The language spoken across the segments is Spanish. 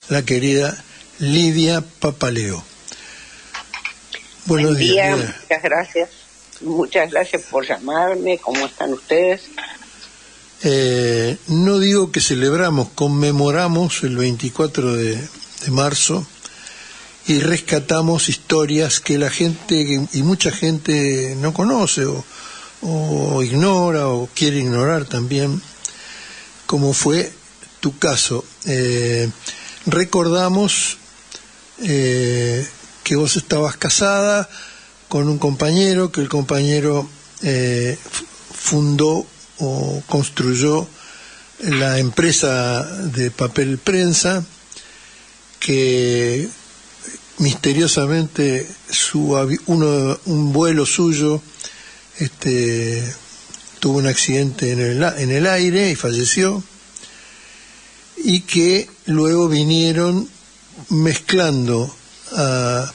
la querida Lidia Papaleo. Buenos días. Muchas gracias. Muchas gracias por llamarme. ¿Cómo están ustedes? No digo que celebramos, conmemoramos el 24 de marzo y rescatamos historias que la gente y mucha gente no conoce o ignora o quiere ignorar también, como fue tu caso. Recordamos que vos estabas casada con un compañero, que el compañero fundó o construyó la empresa de papel prensa, que misteriosamente un vuelo suyo tuvo un accidente en el aire y falleció, y que luego vinieron mezclando a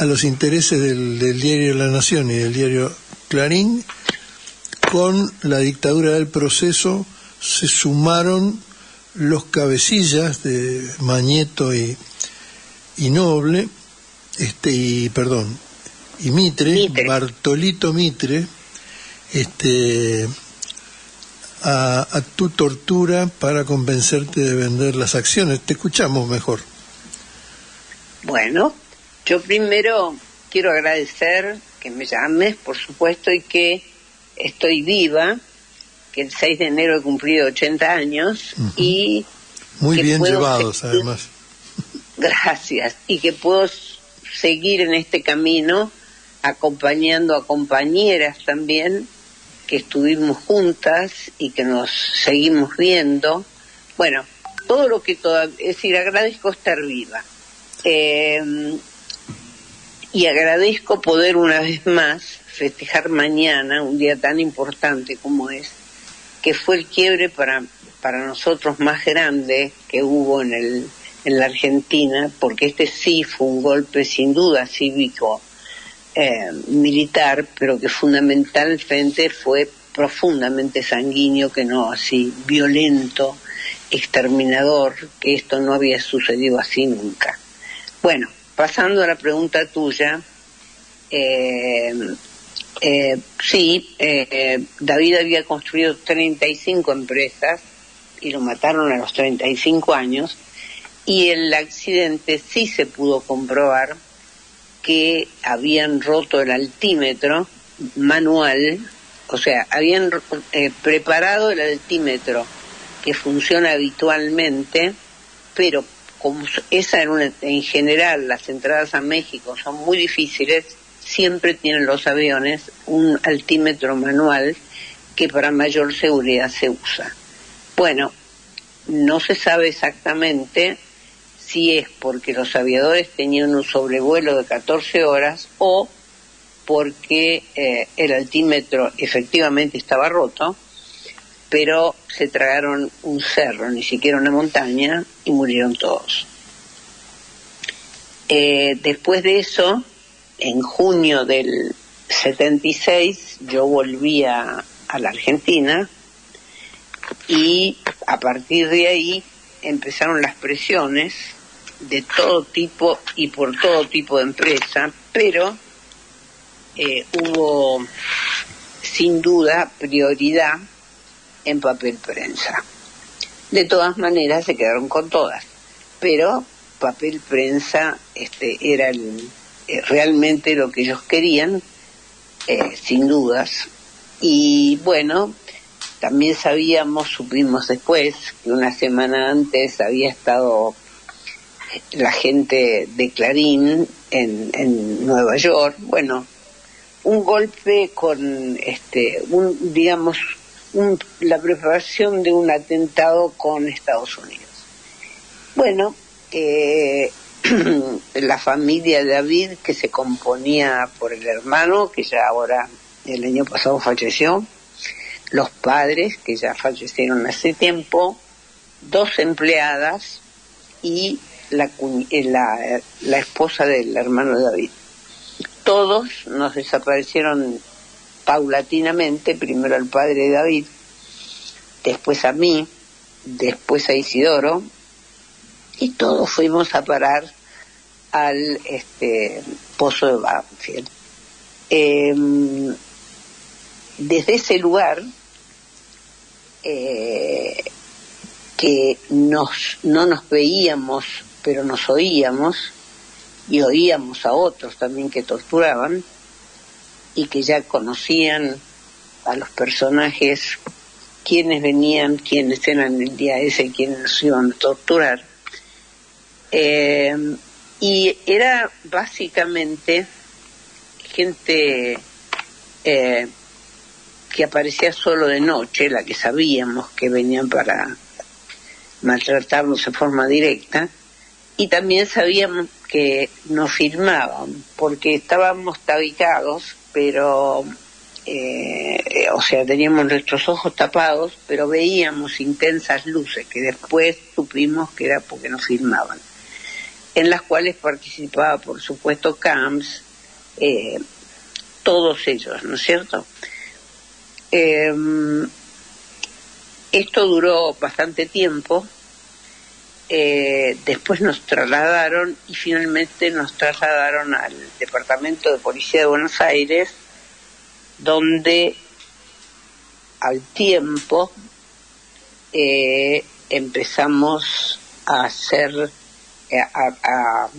los intereses del diario La Nación y del diario Clarín. Con la dictadura del proceso se sumaron los cabecillas de Mañeto y Noble, y Mitre, Bartolito Mitre, a tu tortura para convencerte de vender las acciones. Te escuchamos mejor. Bueno, yo primero quiero agradecer que me llames, por supuesto, y que estoy viva, que el 6 de enero he cumplido 80 años, y muy bien llevados, además. Gracias, y que puedo seguir en este camino acompañando a compañeras también que estuvimos juntas y que nos seguimos viendo. Bueno, todo lo que es decir, agradezco estar viva. Y agradezco poder una vez más festejar mañana un día tan importante como que fue el quiebre para nosotros más grande que hubo en la Argentina, porque este sí fue un golpe sin duda cívico, militar, pero que fundamentalmente fue profundamente sanguíneo, que no así violento, exterminador, que esto no había sucedido así nunca. Bueno, pasando a la pregunta tuya, David había construido 35 empresas y lo mataron a los 35 años, y el accidente sí se pudo comprobar que habían roto el altímetro manual, o sea, habían preparado el altímetro que funciona habitualmente, pero como esa en general las entradas a México son muy difíciles, siempre tienen los aviones un altímetro manual que para mayor seguridad se usa. Bueno, no se sabe exactamente si es porque los aviadores tenían un sobrevuelo de 14 horas o porque el altímetro efectivamente estaba roto, pero se tragaron un cerro, ni siquiera una montaña, y murieron todos. Después de eso, en junio del 76, yo volví a la Argentina, y a partir de ahí empezaron las presiones de todo tipo y por todo tipo de empresa, pero hubo sin duda prioridad en papel prensa. De todas maneras se quedaron con todas, pero papel prensa era realmente lo que ellos querían, sin dudas. Y bueno, también supimos después que una semana antes había estado la gente de Clarín en Nueva York. Bueno, un golpe con la preparación de un atentado con Estados Unidos. Bueno, la familia de David, que se componía por el hermano, que ya ahora el año pasado falleció, los padres, que ya fallecieron hace tiempo, 2 empleadas y la esposa del hermano de David. Todos nos desaparecieron paulatinamente, primero al padre de David, después a mí, después a Isidoro, y todos fuimos a parar al pozo de Banfield. Desde ese lugar, que no nos veíamos, pero nos oíamos, y oíamos a otros también que torturaban, y que ya conocían a los personajes, quiénes venían, quiénes eran el día ese, quiénes nos iban a torturar. Y era básicamente gente que aparecía solo de noche, la que sabíamos que venían para maltratarnos de forma directa, y también sabíamos que nos filmaban, porque estábamos tabicados, pero, o sea, teníamos nuestros ojos tapados, pero veíamos intensas luces, que después supimos que era porque nos filmaban, en las cuales participaba, por supuesto, Camps, todos ellos, ¿no es cierto? Esto duró bastante tiempo, después nos trasladaron y finalmente nos trasladaron al Departamento de Policía de Buenos Aires, donde al tiempo empezamos a hacer,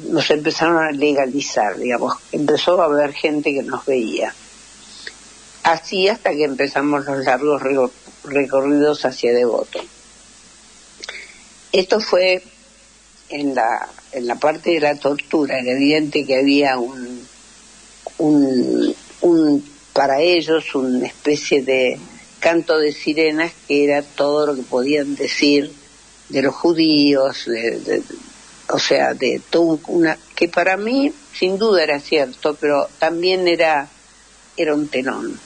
nos empezaron a legalizar, digamos, empezó a haber gente que nos veía. Así hasta que empezamos los largos recorridos hacia Devoto. Esto fue en la parte de la tortura. Era evidente que había para ellos una especie de canto de sirenas, que era todo lo que podían decir de los judíos, o sea, de todo que para mí sin duda era cierto, pero también era un telón.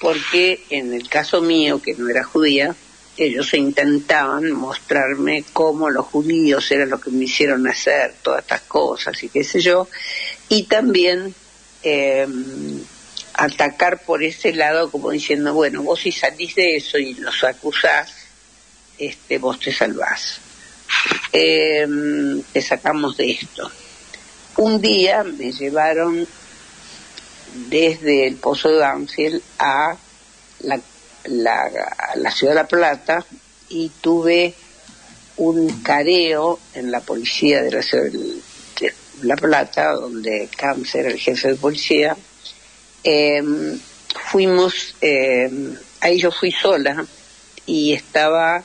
Porque en el caso mío, que no era judía, ellos intentaban mostrarme cómo los judíos eran los que me hicieron hacer todas estas cosas y qué sé yo, y también atacar por ese lado, como diciendo, bueno, vos si salís de eso y los acusás, vos te salvás, te sacamos de esto. Un día me llevaron desde el Pozo de Banfield a la ciudad de La Plata, y tuve un careo en la policía de la ciudad de La Plata, donde Camps era el jefe de policía. Fuimos, ahí yo fui sola, y estaba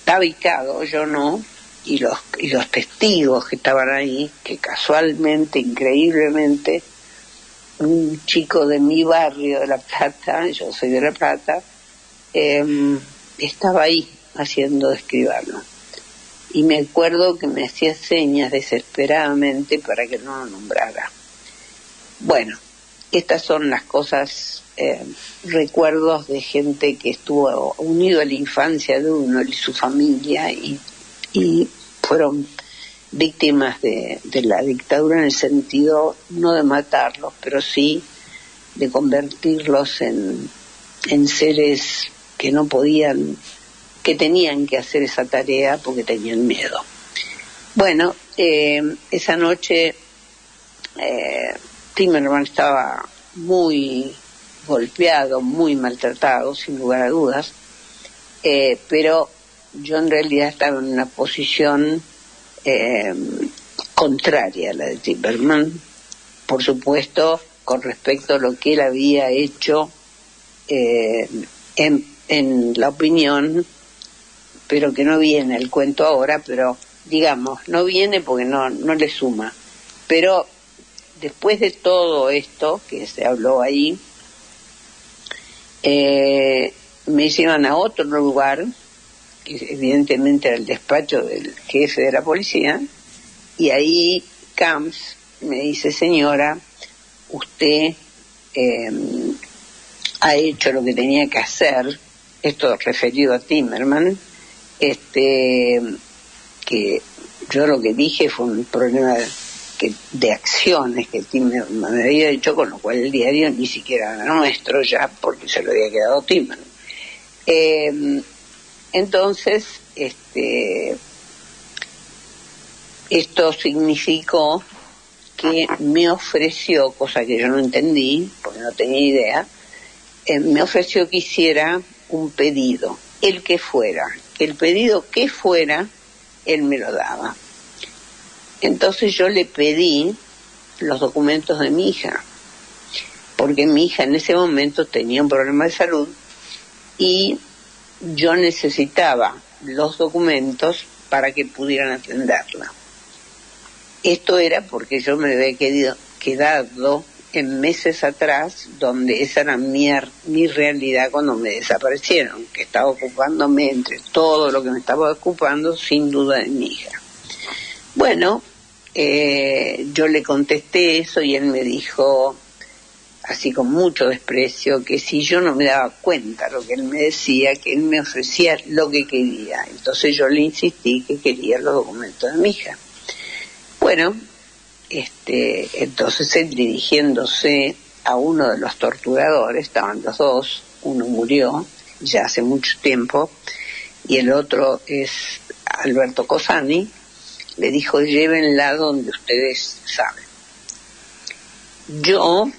tabicado, yo no, y los testigos que estaban ahí, que casualmente, increíblemente, un chico de mi barrio de La Plata, yo soy de La Plata, estaba ahí haciendo de escribano. Y me acuerdo que me hacía señas desesperadamente para que no lo nombrara. Bueno, estas son las cosas, recuerdos de gente que estuvo unido a la infancia de uno y su familia, y fueron víctimas de la dictadura, en el sentido no de matarlos, pero sí de convertirlos en seres que no podían, que tenían que hacer esa tarea porque tenían miedo. Bueno, esa noche Timerman estaba muy golpeado, muy maltratado, sin lugar a dudas, pero yo en realidad estaba en una posición contraria a la de Timerman, por supuesto, con respecto a lo que él había hecho en la opinión, pero que no viene el cuento ahora, pero digamos, no viene porque no le suma. Pero después de todo esto que se habló ahí, me llevan a otro lugar, que evidentemente era el despacho del jefe de la policía, y ahí Camps me dice: señora, usted ha hecho lo que tenía que hacer, esto referido a Timerman, que yo lo que dije fue un problema de acciones que Timerman me había hecho, con lo cual el diario ni siquiera era nuestro ya, porque se lo había quedado Timerman. Entonces esto significó que me ofreció, cosa que yo no entendí, porque no tenía idea, me ofreció que hiciera un pedido, el que fuera, el pedido que fuera, él me lo daba. Entonces yo le pedí los documentos de mi hija, porque mi hija en ese momento tenía un problema de salud y yo necesitaba los documentos para que pudieran atenderla. Esto era porque yo me había quedado en meses atrás, donde esa era mi realidad cuando me desaparecieron, que estaba ocupándome entre todo lo que me estaba ocupando, sin duda, de mi hija. Bueno, yo le contesté eso y él me dijo, así con mucho desprecio, que si yo no me daba cuenta lo que él me decía, que él me ofrecía lo que quería. Entonces yo le insistí que quería los documentos de mi hija. Bueno, entonces él, dirigiéndose a uno de los torturadores, estaban los dos, uno murió ya hace mucho tiempo y el otro es Alberto Cosani, le dijo, llévenla donde ustedes saben. Yo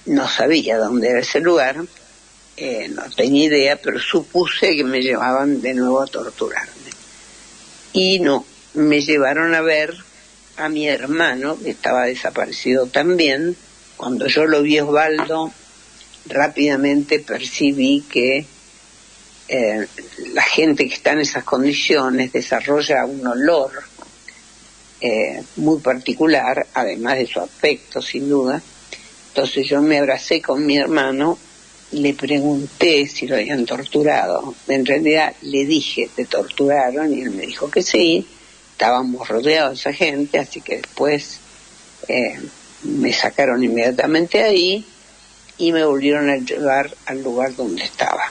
no sabía dónde era ese lugar, no tenía idea, pero supuse que me llevaban de nuevo a torturarme. Y no, me llevaron a ver a mi hermano, que estaba desaparecido también. Cuando yo lo vi, Osvaldo, rápidamente percibí que la gente que está en esas condiciones desarrolla un olor muy particular, además de su aspecto, sin duda. Entonces yo me abracé con mi hermano, le pregunté si lo habían torturado. En realidad le dije, ¿te torturaron? Y él me dijo que sí. Estábamos rodeados de esa gente, así que después me sacaron inmediatamente ahí y me volvieron a llevar al lugar donde estaba.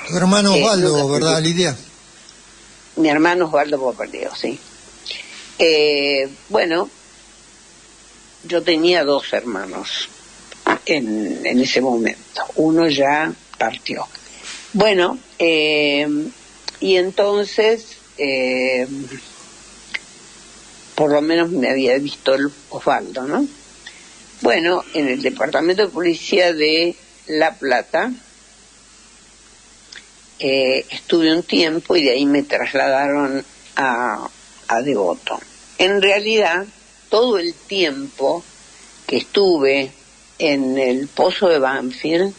Tu hermano Osvaldo, ¿verdad, Lidia? Mi hermano Osvaldo Papaleo, sí. Bueno, yo tenía dos hermanos en ese momento. Uno ya partió. Bueno, y entonces... por lo menos me había visto el Osvaldo, ¿no? Bueno, en el departamento de policía de La Plata estuve un tiempo y de ahí me trasladaron a Devoto. En realidad, todo el tiempo que estuve en el pozo de Banfield,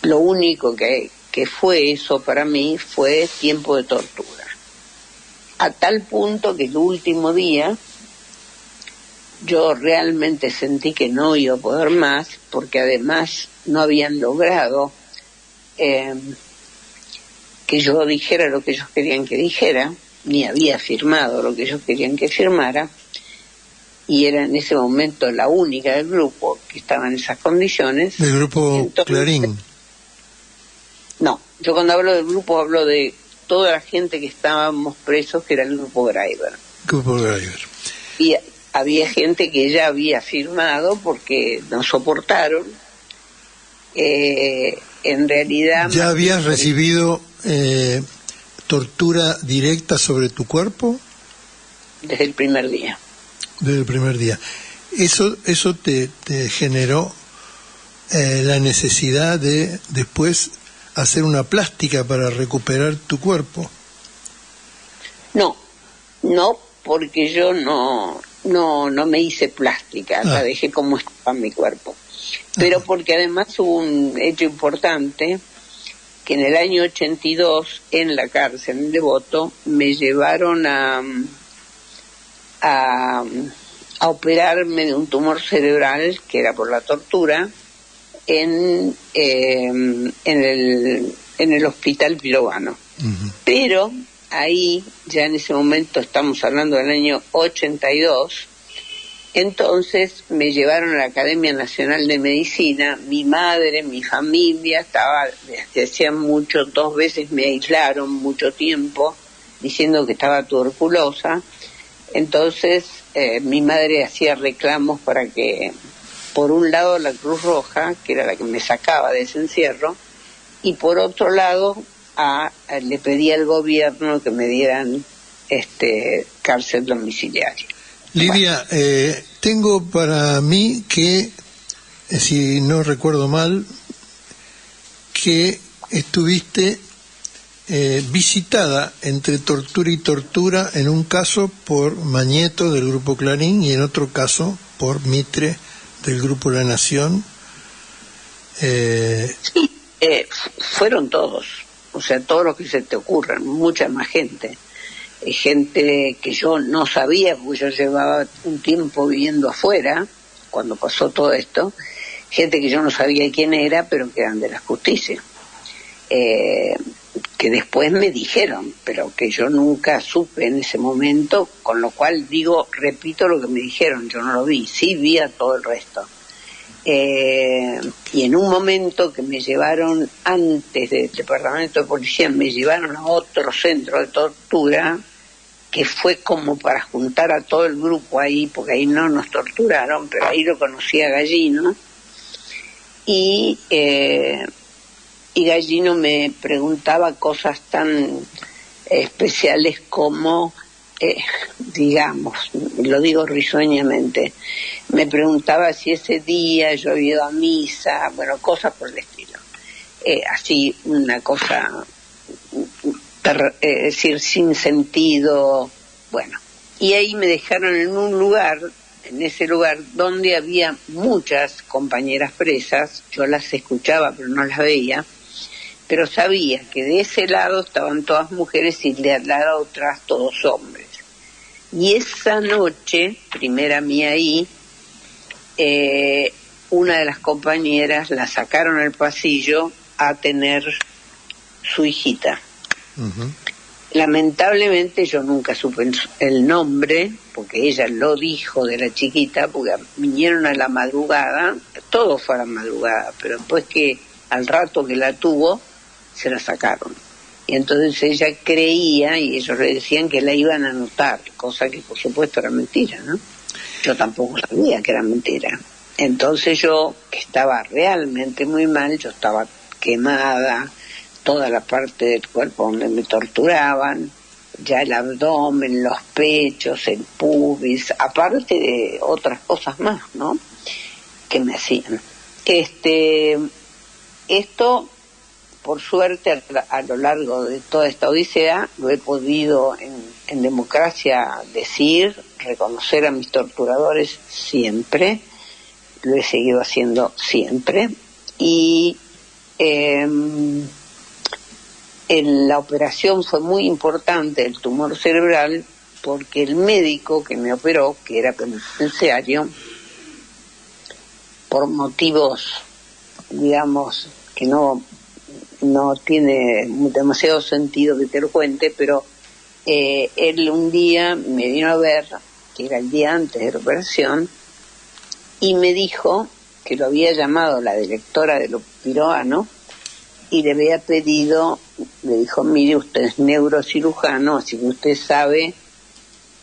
lo único que fue eso para mí fue tiempo de tortura. A tal punto que el último día yo realmente sentí que no iba a poder más, porque además no habían logrado que yo dijera lo que ellos querían que dijera, ni había firmado lo que ellos querían que firmara, y era en ese momento la única del grupo que estaba en esas condiciones. ¿Del grupo Entonces, Clarín? No, yo cuando hablo del grupo hablo de toda la gente que estábamos presos, que era el grupo Graeber. Grupo Graeber. Y había gente que ya había firmado porque nos soportaron. En realidad... ¿Ya habías recibido tortura directa sobre tu cuerpo? Desde el primer día. Desde el primer día. Eso te generó la necesidad de después hacer una plástica para recuperar tu cuerpo. No, porque yo no me hice plástica, la dejé como estaba mi cuerpo. Pero porque además hubo un hecho importante, que en el año 82, en la cárcel en Devoto, me llevaron a operarme de un tumor cerebral, que era por la tortura, en el hospital Pirovano. Uh-huh. Pero ahí, ya en ese momento, estamos hablando del año 82, entonces me llevaron a la Academia Nacional de Medicina. Mi madre, mi familia, estaba desde hacía mucho, 2 veces me aislaron mucho tiempo, diciendo que estaba tuberculosa. Entonces mi madre hacía reclamos para que, por un lado, la Cruz Roja, que era la que me sacaba de ese encierro, y por otro lado le pedí al gobierno que me dieran cárcel domiciliaria. Lidia, tengo para mí que, si no recuerdo mal, que estuviste visitada entre tortura y tortura, en un caso por Mañeto del Grupo Clarín y en otro caso por Mitre del Grupo La Nación. Sí, fueron todos, o sea, todos los que se te ocurran, mucha más gente. Gente que yo no sabía, porque yo llevaba un tiempo viviendo afuera cuando pasó todo esto, gente que yo no sabía quién era, pero que eran de la justicia, que después me dijeron, pero que yo nunca supe en ese momento, con lo cual repito lo que me dijeron, yo no lo vi, sí vi a todo el resto. Y en un momento que me llevaron antes del departamento de policía, me llevaron a otro centro de tortura, que fue como para juntar a todo el grupo ahí, porque ahí no nos torturaron, pero ahí lo conocí a Gallino, y Gallino me preguntaba cosas tan especiales como, digamos, lo digo risueñamente, me preguntaba si ese día yo había ido a misa, bueno, cosas por el estilo. Así, una cosa, es decir, sin sentido, bueno. Y ahí me dejaron en ese lugar donde había muchas compañeras presas, yo las escuchaba pero no las veía, pero sabía que de ese lado estaban todas mujeres y de al lado otras todos hombres. Y esa noche, primera mía ahí, una de las compañeras la sacaron al pasillo a tener su hijita. Uh-huh. Lamentablemente yo nunca supe el nombre, porque ella lo dijo de la chiquita, porque vinieron a la madrugada, todo fue a la madrugada, pero después que al rato que la tuvo, se la sacaron. Y entonces ella creía, y ellos le decían que la iban a anotar, cosa que por supuesto era mentira, ¿no? Yo tampoco sabía que era mentira. Entonces yo, que estaba realmente muy mal, yo estaba quemada, toda la parte del cuerpo donde me torturaban, ya el abdomen, los pechos, el pubis, aparte de otras cosas más, ¿no?, que me hacían. Esto, por suerte, a lo largo de toda esta odisea, lo he podido en democracia decir, reconocer a mis torturadores siempre, lo he seguido haciendo siempre, y la operación fue muy importante, el tumor cerebral, porque el médico que me operó, que era penitenciario, por motivos, digamos, que no tiene demasiado sentido que te lo cuente, pero él un día me vino a ver, que era el día antes de la operación, y me dijo que lo había llamado la directora de Piroano y le había pedido, le dijo, mire, usted es neurocirujano, así que usted sabe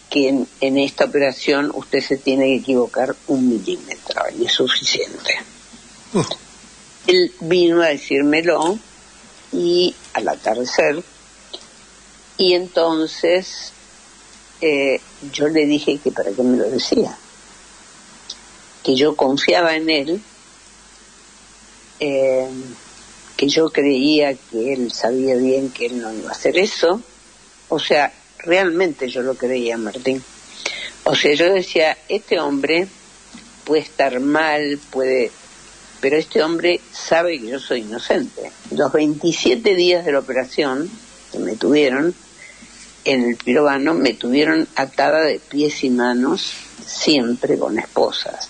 que en esta operación usted se tiene que equivocar 1 milímetro y es suficiente. Él vino a decírmelo y al atardecer, y entonces yo le dije que para qué me lo decía, que yo confiaba en él, que yo creía que él sabía bien que él no iba a hacer eso. O sea, realmente yo lo creía, Martín. O sea, yo decía, este hombre puede estar mal, pero este hombre sabe que yo soy inocente. Los 27 días de la operación que me tuvieron en el Pirovano, me tuvieron atada de pies y manos, siempre con esposas.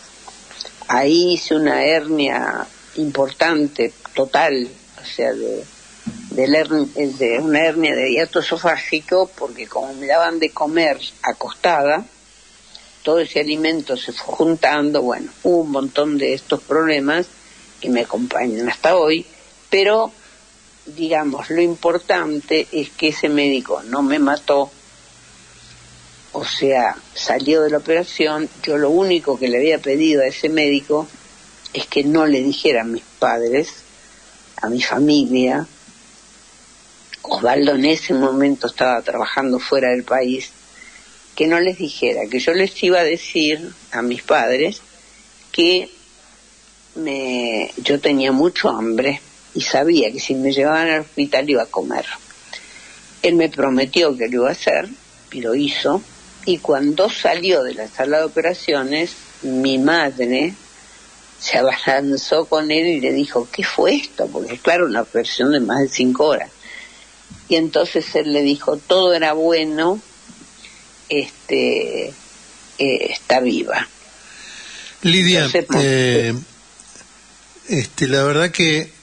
Ahí hice una hernia importante, total, o sea, de una hernia de hiato esofágico, porque como me daban de comer acostada, todo ese alimento se fue juntando, bueno, hubo un montón de estos problemas que me acompañan hasta hoy, pero digamos, lo importante es que ese médico no me mató, o sea, salió de la operación. Yo lo único que le había pedido a ese médico es que no le dijera a mis padres a mi familia. Osvaldo en ese momento estaba trabajando fuera del país, que no les dijera, que yo les iba a decir a mis padres que yo tenía mucho hambre y sabía que si me llevaban al hospital iba a comer. Él me prometió que lo iba a hacer y lo hizo, y cuando salió de la sala de operaciones, mi madre se abalanzó con él y le dijo, ¿qué fue esto? Porque claro, una operación de más de 5 horas. Y entonces él le dijo, todo era bueno, está viva. Lidia, entonces, la verdad que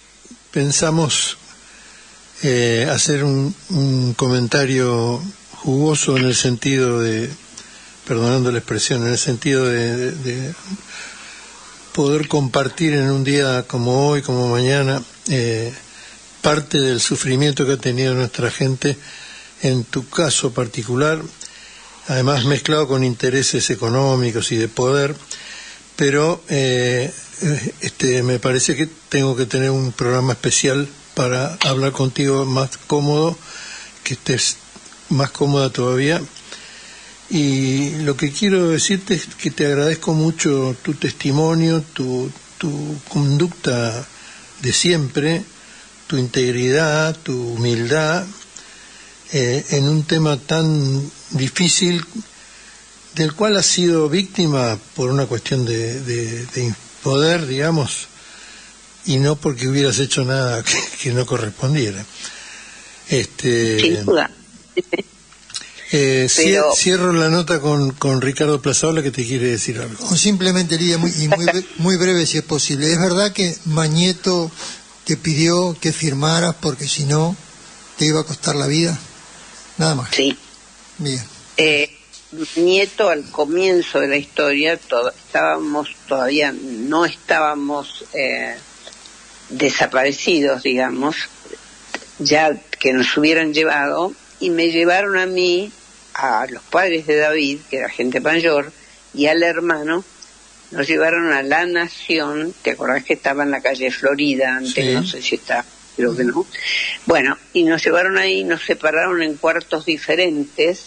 pensamos hacer un comentario jugoso en el sentido de, perdonando la expresión, en el sentido de poder compartir en un día como hoy, como mañana, parte del sufrimiento que ha tenido nuestra gente, en tu caso particular, además mezclado con intereses económicos y de poder, pero me parece que tengo que tener un programa especial para hablar contigo más cómodo, que estés más cómoda todavía. Y lo que quiero decirte es que te agradezco mucho tu testimonio, tu conducta de siempre, tu integridad, tu humildad, en un tema tan difícil del cual has sido víctima por una cuestión de poder, digamos, y no porque hubieras hecho nada que no correspondiera. Sin duda. Pero... Cierro la nota con Ricardo Plazaola, que te quiere decir algo. O simplemente, Lidia, muy breve si es posible. ¿Es verdad que Mañeto te pidió que firmaras porque si no te iba a costar la vida? Nada más. Sí. Bien. Mañeto, al comienzo de la historia, todavía no estábamos desaparecidos, digamos, ya que nos hubieran llevado, y me llevaron a mí, a los padres de David, que era gente mayor, y al hermano, nos llevaron a La Nación. ¿Te acordás que estaba en la calle Florida antes? Sí. No sé si está, creo que no. Bueno, y nos llevaron ahí, nos separaron en cuartos diferentes.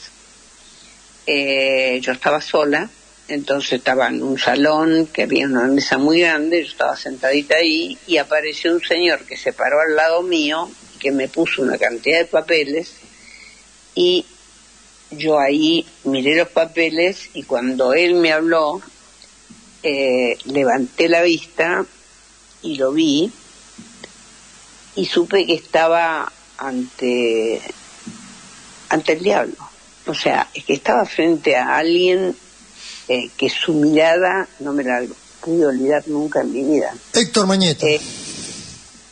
Yo estaba sola, entonces estaba en un salón que había una mesa muy grande, yo estaba sentadita ahí, y apareció un señor que se paró al lado mío, que me puso una cantidad de papeles, y yo ahí miré los papeles, y cuando él me habló, levanté la vista y lo vi, y supe que estaba ante el diablo. O sea, es que estaba frente a alguien que su mirada no me la pude olvidar nunca en mi vida. Héctor Mañeto.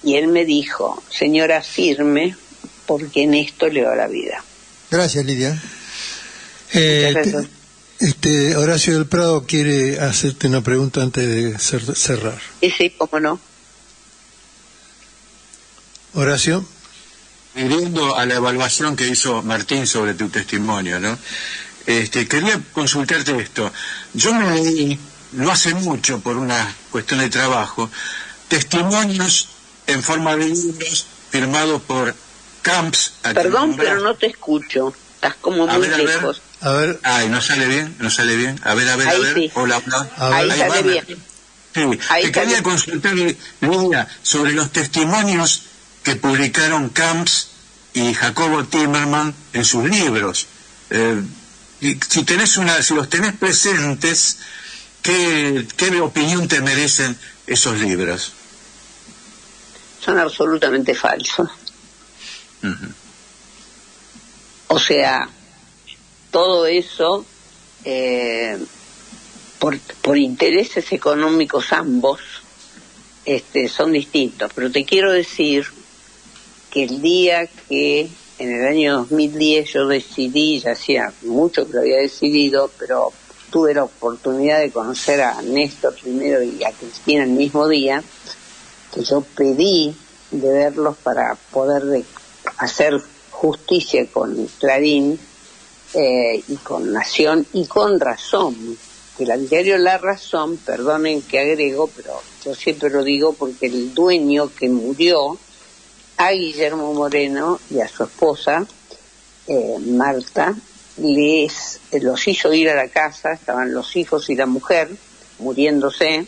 Y él me dijo, señora, firme, porque en esto le va la vida. Gracias, Lidia. Horacio del Prado quiere hacerte una pregunta antes de cerrar. Sí, cómo no. Horacio. Adhiriendo a la evaluación que hizo Martín sobre tu testimonio, ¿no? Quería consultarte esto. Yo me leí, no hace mucho, por una cuestión de trabajo, testimonios en forma de libros firmados por Camps. Perdón, pero no te escucho. Estás como muy lejos. A ver. Ay, ¿no sale bien? A ver. Sí. Hola. Ahí sale bien. Sí. Te quería consultar, Lidia, sobre los testimonios que publicaron Camps y Jacobo Timerman en sus libros. Y si los tenés presentes, ¿qué opinión te merecen esos libros? Son absolutamente falsos. Uh-huh. O sea, todo eso, por intereses económicos ambos, son distintos. Pero te quiero decir que el día que en el año 2010 yo decidí, ya hacía mucho que lo había decidido, pero tuve la oportunidad de conocer a Néstor primero y a Cristina el mismo día, que yo pedí de verlos para poder hacer justicia con Clarín y con Nación, y con razón, que el diario La Razón, perdonen que agrego, pero yo siempre lo digo porque el dueño que murió, a Guillermo Moreno y a su esposa, Marta, los hizo ir a la casa, estaban los hijos y la mujer muriéndose,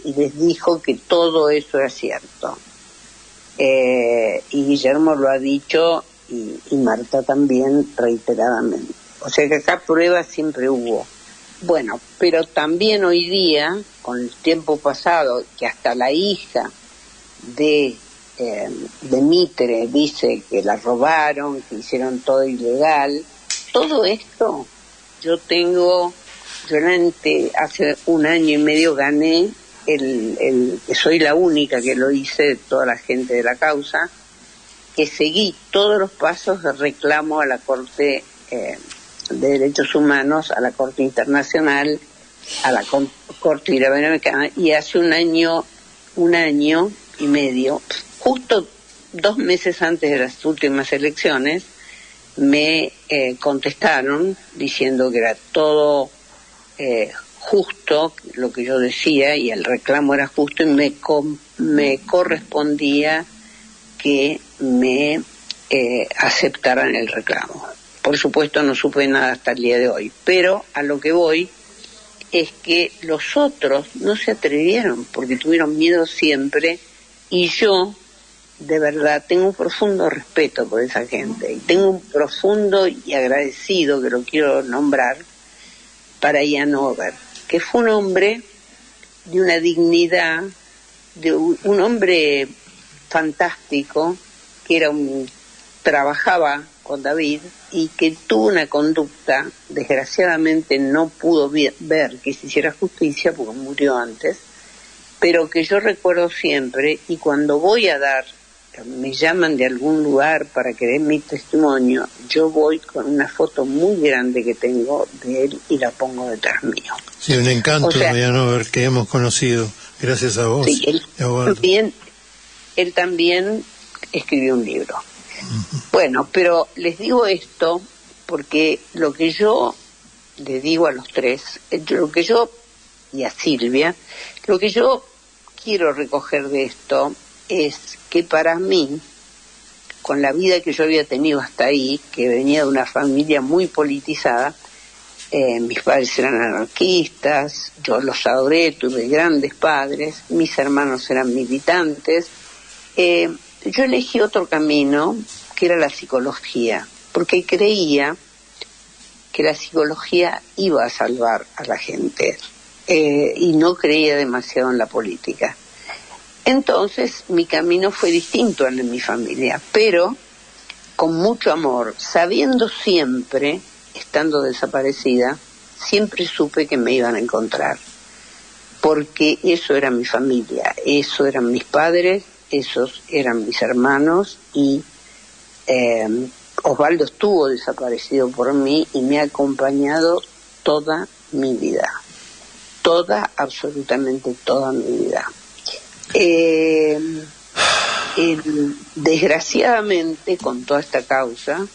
y les dijo que todo eso era cierto. Y Guillermo lo ha dicho, y Marta también reiteradamente. O sea que acá pruebas siempre hubo. Bueno, pero también hoy día, con el tiempo pasado, que hasta la hija de Mitre dice que la robaron, que hicieron todo ilegal, todo esto hace 1 año y medio gané que soy la única que lo hice de toda la gente de la causa, que seguí todos los pasos de reclamo a la Corte de Derechos Humanos, a la Corte Internacional, a la Corte Interamericana, y hace 1 año y medio, justo 2 meses antes de las últimas elecciones, me contestaron diciendo que era todo justo lo que yo decía, y el reclamo era justo, y me correspondía que me aceptaran el reclamo. Por supuesto no supe nada hasta el día de hoy, pero a lo que voy es que los otros no se atrevieron porque tuvieron miedo siempre, y yo de verdad tengo un profundo respeto por esa gente, y tengo un profundo y agradecido, que lo quiero nombrar, para Ian Over, que fue un hombre de una dignidad, de un hombre fantástico, que trabajaba con David, y que tuvo una conducta, desgraciadamente no pudo ver que se hiciera justicia porque murió antes, pero que yo recuerdo siempre, y cuando voy a me llaman de algún lugar para que dé mi testimonio, yo voy con una foto muy grande que tengo de él y la pongo detrás mío. Sí, un encanto, Jan, que hemos conocido gracias a vos. Sí, él también escribió un libro. Uh-huh. Bueno, pero les digo esto porque lo que yo les digo a los tres, y a Silvia, lo que yo quiero recoger de esto es que para mí, con la vida que yo había tenido hasta ahí, que venía de una familia muy politizada, mis padres eran anarquistas, yo los adoré, tuve grandes padres, mis hermanos eran militantes, yo elegí otro camino, que era la psicología, porque creía que la psicología iba a salvar a la gente, y no creía demasiado en la política. Entonces mi camino fue distinto al de mi familia, pero con mucho amor, sabiendo siempre, estando desaparecida, siempre supe que me iban a encontrar, porque eso era mi familia, eso eran mis padres, esos eran mis hermanos, y Osvaldo estuvo desaparecido por mí y me ha acompañado toda mi vida, absolutamente toda mi vida. Desgraciadamente, con toda esta causa,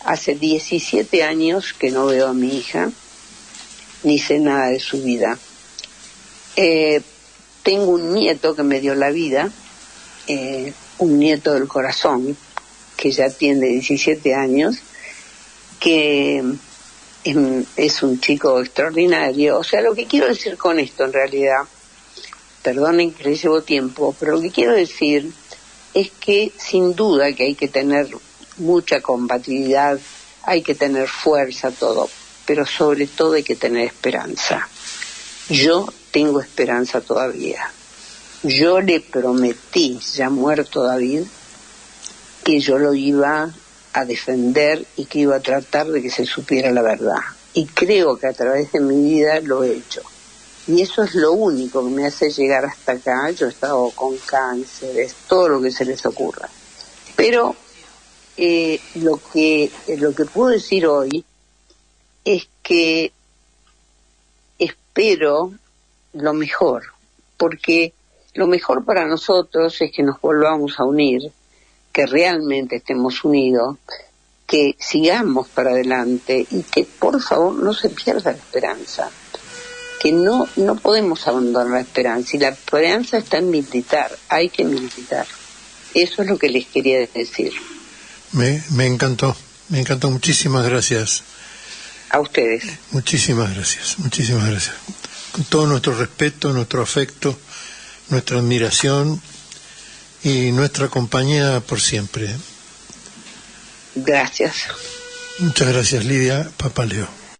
hace 17 años que no veo a mi hija, ni sé nada de su vida. Tengo un nieto que me dio la vida, un nieto del corazón, que ya tiene 17 años, que es un chico extraordinario. O sea, lo que quiero decir con esto, en realidad, perdonen que les llevo tiempo, pero lo que quiero decir es que sin duda que hay que tener mucha combatividad, hay que tener fuerza, todo, pero sobre todo hay que tener esperanza. Yo tengo esperanza todavía. Yo le prometí, ya muerto David, que yo lo iba a defender y que iba a tratar de que se supiera la verdad. Y creo que a través de mi vida lo he hecho. Y eso es lo único que me hace llegar hasta acá. Yo he estado con cánceres, todo lo que se les ocurra. Pero lo que puedo decir hoy es que espero lo mejor, porque lo mejor para nosotros es que nos volvamos a unir, que realmente estemos unidos, que sigamos para adelante y que por favor no se pierda la esperanza. que no podemos abandonar la esperanza, y la esperanza está en militar, hay que militar. Eso es lo que les quería decir. Me encantó, muchísimas gracias. A ustedes. Muchísimas gracias. Con todo nuestro respeto, nuestro afecto, nuestra admiración y nuestra compañía por siempre. Gracias. Muchas gracias, Lidia Papaleo.